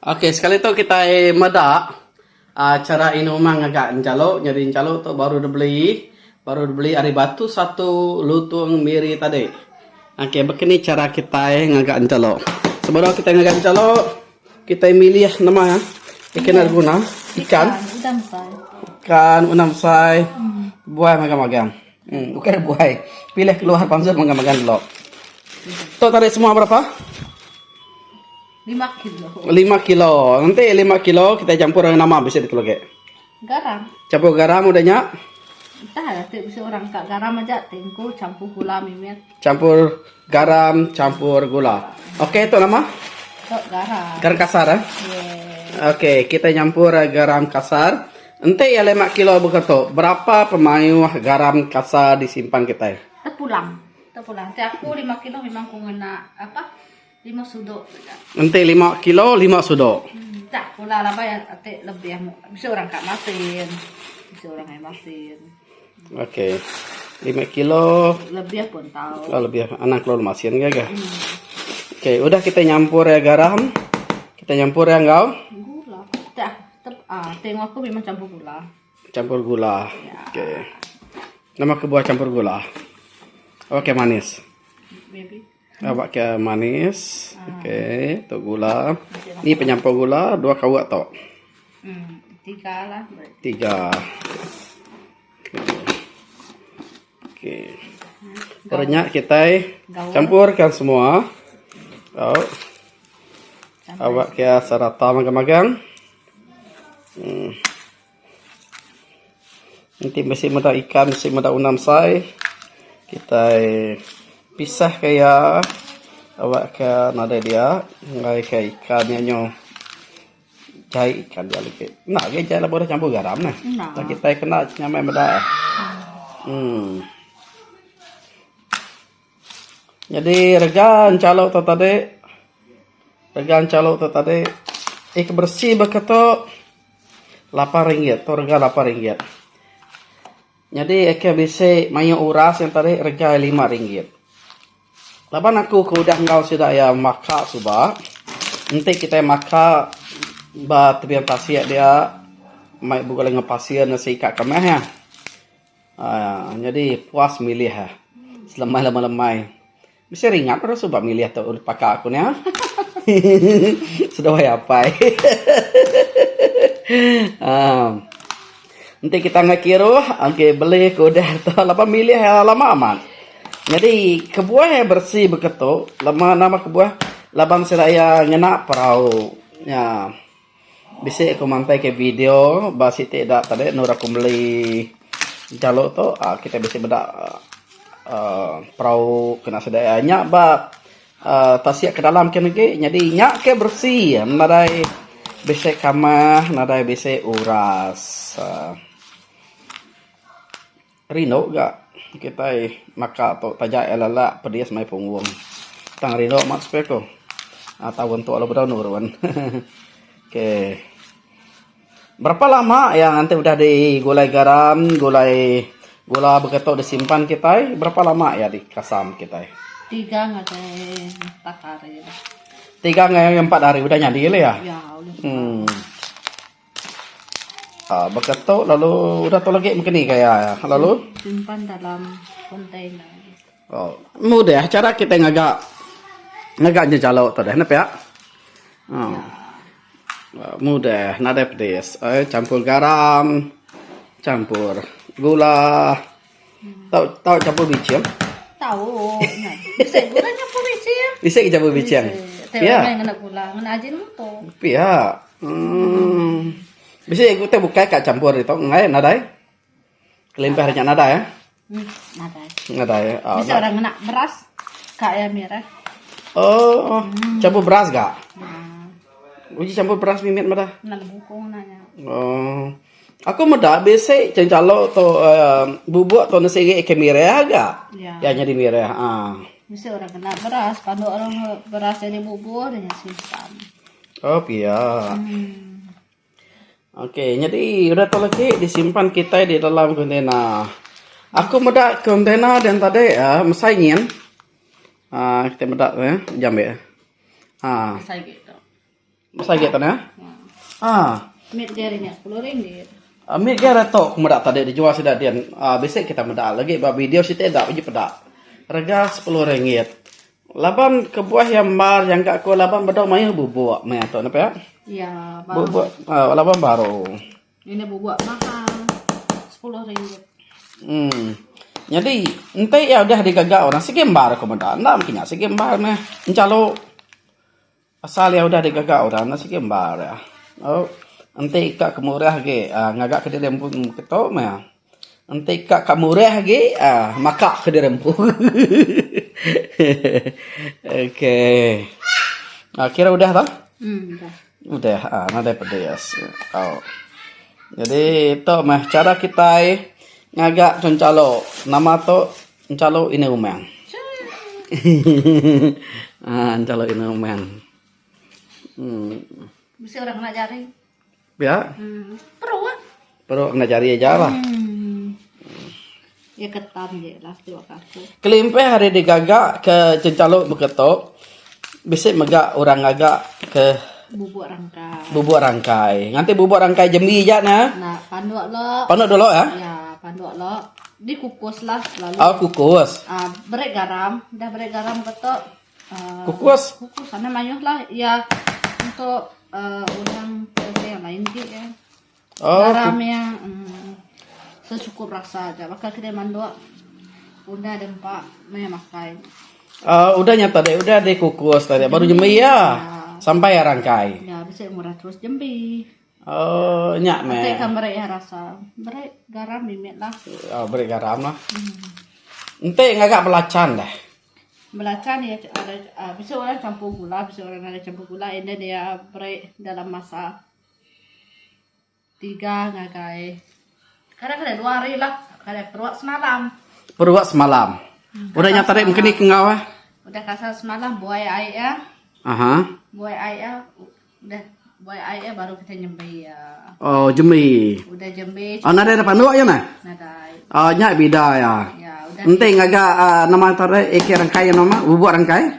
Oke, sekali itu kita meda cara inuman agak encalo, nyari encalo tuh baru dibeli ari batu satu lutung miri tadi. Oke, begini cara kita ngagak encalo. Sebelum kita ngagak encalo, kita milih nama ya. Ikan guna, ikan unam sai, buah magang-magang. Bukan buah. Pilih keluar panser magang-magang dulu. Tuh tadi semua berapa? 5 kilo. 5 kilo. Nanti 5 kilo kita campur dengan nama bisa dikeluarga. Garam. Campur garam udahnya. Entah ada bisa orang kak garam aja tengku campur gula mimet. Campur garam, campur gula. Oke, itu nama? Tok garam. Garam kasar ya? Yeah. Oke, kita campur garam kasar. Nanti ya 5 kilo begitu. Berapa pemayu garam kasar disimpan kita? Terpulang. Nanti aku 5 kilo memang ku ngena apa? 5 sudok. Nanti 5 kilo 5 sudok. Tak pula lah bayar ate lebih bisa orang kak masin. Bisa orang yang masin. Oke. 5 kilo Lebih pun tahu. lebih anak keluar masin ya. Oke, udah kita nyampur ya garam. Kita nyampur ya engkau. Gula. Tengok aku memang campur gula. Campur gula. Ya. Oke. Nama kebuah campur gula. Oke, manis. Baby. Awak ke manis. Oke, tu gula. Ini penyampur gula 2 kawat tok. 3 lah. 3. Oke. Ternyata kita campurkan semua. Oh. Awak ke serata magang-magang. Nanti mesti meda ikan, mesti meda unam sai. Kita pisah kayak awak ke nada dia, ngai ke ikannya nyo. Jai ikan dia lagi. Nak ke jai lah boleh campur garam nah. Tak kita kena nyamai meda. Jadi regan calo tu tadi. Bersih beketo 8 ringgit. Tu rega 8 ringgit. Jadi eke bisa mayu uras yang tadi rega 5 ringgit. Laban aku udah ngau sudah ya maka subah. Nanti kita maka ba tebian pasir dia mai bukan dengan pasir nasi ikat kemah ya. Jadi puas milih ya. Selemai. Bisa ringat pada subah milih tu pakai aku ni ya. Sudah way apa? Nanti kita ngakiru, okay, beli kuda tu lapan milih lama aman. Jadi kebuah yang bersih begitu, nama kebuah laban saya ngena perahu. Ya, bisa aku mantai ke video, basi tidak tadi nur aku beli jalur tu, kita bisa beda perahu kena sedayanya, tasiak ke dalam kena ke, jadi nyak ke bersih, nadai bisa kamah, nadai bisa uras. Rino gak? Kita maka atau tajak elala pedias mai pungwong tang rino mat speko atau untuk ala berau nuruan. Oke, berapa lama yang nanti udah digulai garam gula begitu disimpan kita berapa lama ya di kasam kita 3 nggak 4 hari 3 nggak 4 hari udah nyadi ya udah begitu lalu udah tuh lagi mungkin nih kayak lalu simpan dalam kontainer. Oh, mudah cara kita ngagak jalo tadi kenapa ya? Mudah, nada pedes. Campur garam, campur gula. Tahu campur bicin? Tahu. Bisa gula campur bicin? Bisa campur bicin. Ya. Ngena gula, ngena ajin to. Iya. Bisa kita buka kat campur itu ngai nada. Kelempahnya nada ya? Nada ya. Bisa orang kena beras kayak merah. Oh, campur beras gak? Uji campur beras mimit mada. Nang bukong nanya. Oh. Aku meda biasa cencalo to bubuk to nasi ke merah gak? Ya jadi merah. Bisa orang kena beras, kalau orang beras jadi bubur dan simpan. Oh, iya. Oke, jadi udah tuh lagi disimpan kita di dalam kontainer. Aku meda kontainer dan tadi mesaingin. Kita meda ya, jam ya. Saya gitu. Masa gitu ya? Ya. Ah. Meat darinya 10 ringgit. Ambil gara to kemudak tadi dijual sudah dia. Besok kita medak lagi. Video sih tidak uji pedak. Harga 10 ringgit. Laban ke buah yang bar yang gak ko laban bedok mayu bubuk maya to napa ya? Iya, baru. Bubuk laban baru. Ini bubuk mahal. 10 ringgit. Jadi ente ya udah digagak orang si gembar ko medak. Ndak mungkin si gembar mah. Encalo asal ya udah digagak orang si gembar ya. Oh, ente ikak kemurah ge ngagak ke dirempu keto mah. Ente ikak kamurah ge makak ke dirempu. Oke. Kira udah tak? Udah. Udah, nada pedas. Oh. Jadi itu mah cara kita ngagak mencalo. Nama to mencalo ini umang. Mencalo ini umang. Bisa orang ngajarin. Ya, Perlu ah. perlu ngajari aja lah. Ya ketam je lah tuh aku. Kelimpe hari digagak ke cencalo beketok. Bisa megak orang ngagak ke Bubuk rangkai. Nanti bubuk rangkai jembi aja nah. Nah, panduk lo. Panduk dulu ya. Ya, panduk lo. Dikukus lah lalu. Kukus. Berek garam, dah berek garam betul. Kukus. Kukus karena mayuh lah ya untuk udang yang lain gitu ya. Garam yang secukup rasa aja. Bakal kita manduk. Udah ada 4 makai. Udah nyata deh, udah dikukus tadi. Baru jembi ya. Sampai ya rangkai. Ya, bisa murah terus jembi. Nyak me. Nanti kan berek ya rasa. Berek garam mimit lah. Beri garam lah. Ente ngagak belacan deh. Belacan ya ada bisa orang campur gula, bisa orang ada campur gula. Ini dia berek dalam masa 3 ngagai. Kadang ada 2 hari lah. Kadang peruak semalam. Peruak semalam. Udah nyata deh mungkin ke ngawah. Udah kasar semalam buai air ya. Buai air udah buai air baru kita nyembe ya. Jembi. Udah jembe. Nada ada panduk ya nah? Nada. Nyak beda ya. Ya udah. Ente ngagak nama tadi eke rangkai nama bubuk rangkai.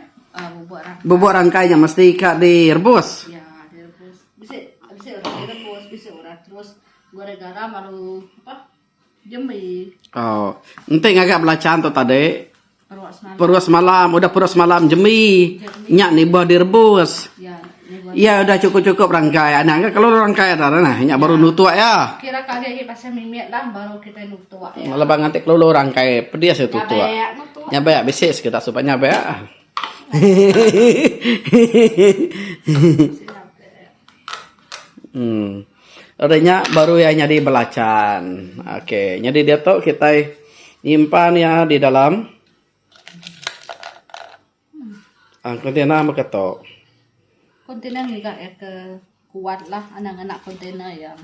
Bubuk rangkai. Bubuk rangkainya mesti kak direbus. Ya, direbus. Bisa orang direbus, bisa orang terus goreng garam lalu apa? Jembe. Ente ngagak belacan tuh tadi. Peruak semalam. Peruak semalam, udah peruak semalam jembi. Nyak nih buah direbus. Ya, ini buat. Iya udah cukup rangkai. Nah, kalau rangkai ada nah, nyak baru nutua ya. Kira kali lagi pas mimit lah baru kita nutua ya. Malah bang nanti kalau rangkai pedia sih tutua. Ya nutua. Nyabe ya bisnis kita supaya nyabe ya. Adanya baru ya nyadi belacan. Oke, jadi dia tuh kita nyimpan ya di dalam kontainer beketok. Kontainer juga ya ke kuat lah anak-anak kontainer yang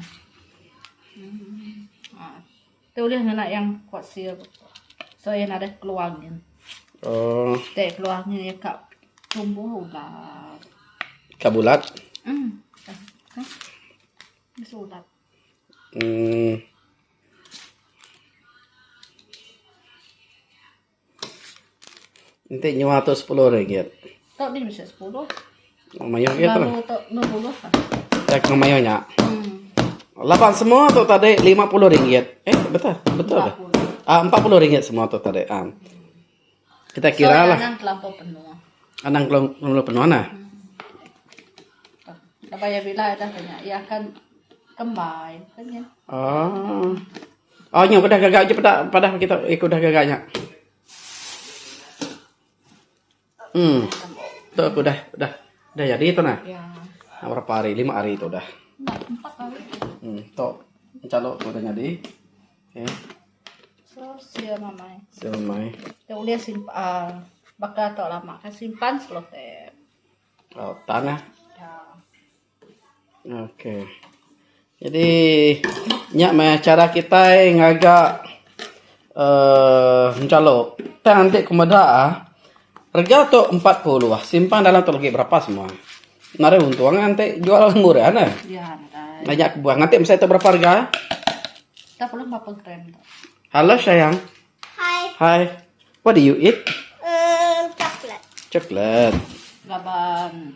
tulis anak yang kuat sih. So yang ada keluangin. Dek keluangin ya kak tumbuh ulat. Kabulat. Bisa ulat. Nanti nyawa tuh 10 ringgit. Tok ni bisa 10. Mayong gitu lah. Baru tok 60 lah. Cek mayongnya. 8 semua tuh tadi 50 ringgit. Betul. 40 ringgit semua tuh tadi. Kita kira lah. Anang terlampau penuh. Anang belum penuh nah. Apa ya bila ada banyak ya kan kembali kan ya. Nya udah gagal aja pada kita ikut udah gagalnya. Tuh udah jadi itu nah. Ya. Berapa hari? 5 hari itu udah. 4 kali. Tuh calo udah jadi. Oke. So siya mamay. Selesai. Ya udah simpan. Baka to lama kan simpan slote. Tanah. Ya. Oke. Jadi nyak cara kita ngagak mencalo. Nanti kemudian harga tuh 40 lah. Simpan dalam tuh lagi berapa semua. Nare untung nanti jual murah nah. Ya, nanti. Banyak buah. Nanti misalnya itu berapa harga? Kita perlu 40 gram. Halo sayang. Hi. What do you eat? Chocolate. Chocolate. Laban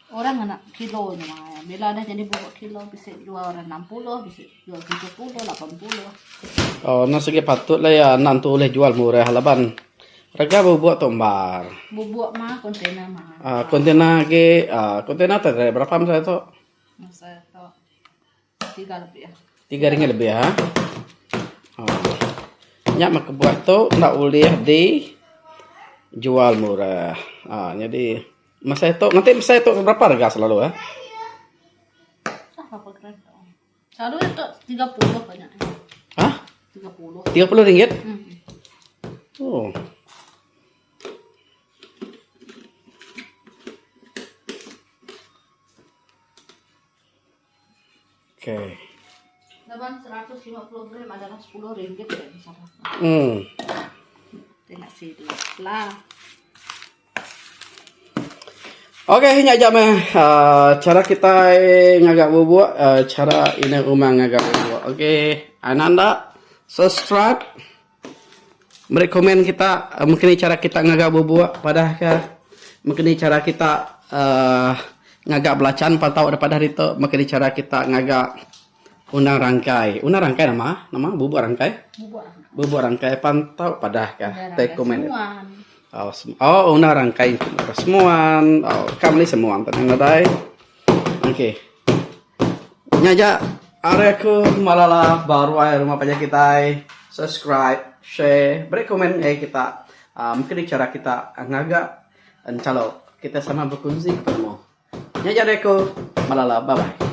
Orang anak kilo nya mah. Bila ada jadi bubuk kilo bisa jual orang 60, bisa jual 70, 80. Oh, nasi patut lah ya nanti boleh jual murah laban. Harga bubuk tombar. Bubuk mah kontainer mah. Kontainer tadi berapa misalnya itu? Masa itu 3 lebih ya. 3 ringgit lebih ya. Oh. Nyak mak buat tu nak boleh jual murah. Jadi masa itu berapa harga selalu ya? Apa keren tuh? Selalu itu 30 banyak. Hah? 30. 30 ringgit? Hmm. Oh. Oke. Laban 150 gram adalah 10 ringgit ya misalnya. Tengok sini lah. Oke, ini aja mah cara kita ngagak bubuk, cara ini rumah ngagak bubuk. Oke, Ananda subscribe, beri komen kita, mungkin cara kita ngagak bubuk, padahal mungkin cara kita ngagak belacan patau daripada hari itu, mungkin cara kita ngagak unang rangkai nama bubuk rangkai, bubuk rangkai pantau padahal teh komen. Una rangkai semuan. Kami semuan tenang nadai. Oke. Nyaja areku malala baru air rumah pajak kita. Subscribe, share, beri komen kita. Mungkin cara kita ngagak. Kalau kita sama berkongsi ketemu. Nyaja areku malala bye bye.